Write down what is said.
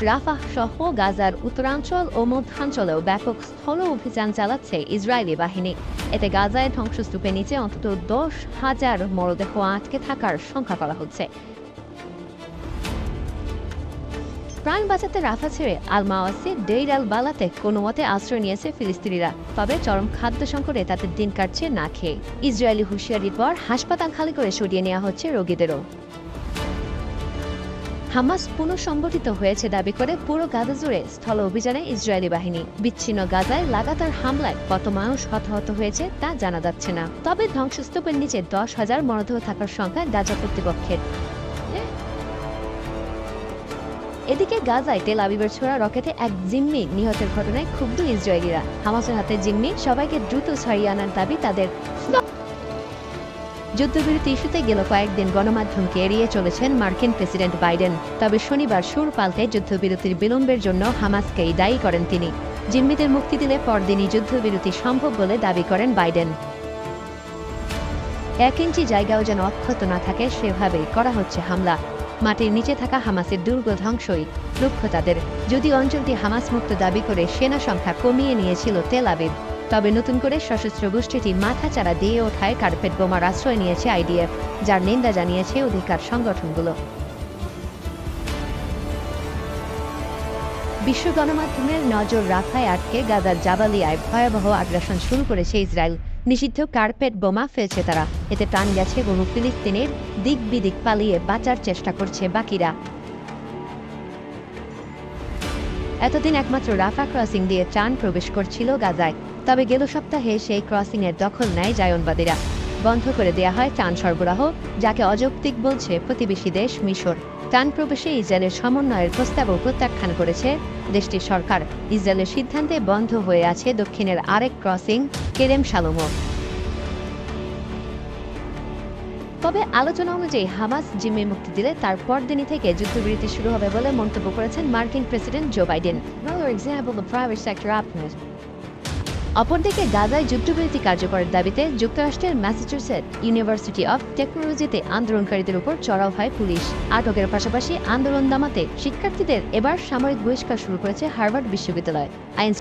Rafah সহ গাজার উত্তরাঞ্চল ও মধ্যাঞ্চলেও ব্যাপক স্থল অভিযান চালাচ্ছে ইসরায়েলি বাহিনী। এতে গাজায় ধ্বংসস্তূপের নিচে অন্তত 10,000 মরদেহ আটকে থাকার সংখ্যা করা হচ্ছে। প্রাণ বাঁচাতে রাফা ছেড়ে আল মাওয়াসি ডেইর আল বালাতে কোনো মতে আশ্রয় নিয়েছে ফিলিস্তিনিরা। তবে চরম খাদ্য সংকটে তাদের দিন কাটছে না খেয়ে। ইসরায়েলি হুঁশিয়ারির পর হাসপাতাল খালি করে সরিয়ে নেওয়া হচ্ছে রোগীদেরও। হামাস পুনঃসংগঠিত হয়েছে দাবি করে পুরো গাজা জুড়ে স্থল অভিযানে ইসরায়েলি বাহিনী। বিচ্ছিন্ন গাজায় লাগাতার হামলায় কত মানুষ হতাহত হয়েছে তা জানা যাচ্ছে না। তবে ধ্বংসস্তূপের নিচে 10,000 মরদেহ থাকার সংখ্যা গাজা কর্তৃপক্ষের। এদিকে গাজায় তেল আবিবের ছোড়া রকেটে এক জিম্মি নিহতের ঘটনায় ক্ষুব্ধ ইসরায়েলিরা। হামাসের হাতে জিম্মি সবাইকে দ্রুত ছাড়িয়ে আনার দাবি তাদের। যুদ্ধবিরতি ইস্যুতে গেল কয়েকদিন গণমাধ্যমকে এড়িয়ে চলেছেন মার্কিন প্রেসিডেন্ট বাইডেন। তবে শনিবার সুর পাল্টে যুদ্ধবিরতির বিলম্বের জন্য হামাসকেই দায়ী করেন তিনি। জিম্মিদের মুক্তি দিলে পরদিনই যুদ্ধবিরতি সম্ভব বলে দাবি করেন বাইডেন। 1 ইঞ্চি জায়গাও যেন অক্ষত না থাকে সেভাবেই করা হচ্ছে হামলা। মাটির নিচে থাকা হামাসের দুর্গ ধ্বংসই লক্ষ্য তাদের। যদি অঞ্চলটি হামাস মুক্ত দাবি করে সেনা সংখ্যা কমিয়ে নিয়েছিল তেল আবিব, তবে নতুন করে সশস্ত্র গোষ্ঠীটি মাথাচাড়া দিয়ে ওঠায় কার্পেট বোমার আশ্রয় নিয়েছে আইডিএফ, যার নিন্দা জানিয়েছে অধিকার সংগঠনগুলো। বিশ্ব গণমাধ্যমের নজর রাখায় আটকে গাজার জাবালিয়ায় ভয়াবহ আগ্রাসন শুরু করেছে ইসরায়েল। নিষিদ্ধ কার্পেট বোমা ফেলছে তারা। এতে প্রাণ গেছে বহু ফিলিস্তিনের, দিক বিদিক পালিয়ে বাঁচার চেষ্টা করছে বাকিরা। এতদিন একমাত্র রাফা ক্রসিং দিয়ে ত্রাণ প্রবেশ করছিল গাজায়। তবে গেল সপ্তাহে সেই ক্রসিং এর দখল নেয় জায়নবাদীরা। বন্ধ করে দেয়া হয় ত্রাণ সরবরাহ, যাকে অযৌক্তিক বলছে প্রতিবেশী দেশ মিশর। ত্রাণ প্রবেশে ইসরায়েলের সমন্বয়ের প্রস্তাবও প্রত্যাখ্যান করেছে দেশটির সরকার। ইসরায়েলের সিদ্ধান্তে বন্ধ হয়ে আছে দক্ষিণের আরেক ক্রসিং কেরেম শালোমও। তবে আলোচনা অনুযায়ী হামাস জিম্মি মুক্তি দিলে তার পরদিনই থেকে যুদ্ধবিরতি শুরু হবে বলে মন্তব্য করেছেন মার্কিন প্রেসিডেন্ট জো বাইডেন। অপরদিকে গাজায় যুদ্ধবিরতি কার্যকরের দাবিতে যুক্তরাষ্ট্রের ম্যাসাচুসেট ইউনিভার্সিটি অব টেকনোলজিতে আন্দোলনকারীদের উপর চড়াও হয় পুলিশ। আটকের পাশাপাশি আন্দোলন দমাতে শিক্ষার্থীদের এবার সামরিক বহিষ্কার শুরু করেছে হার্ভার্ড বিশ্ববিদ্যালয়। আইন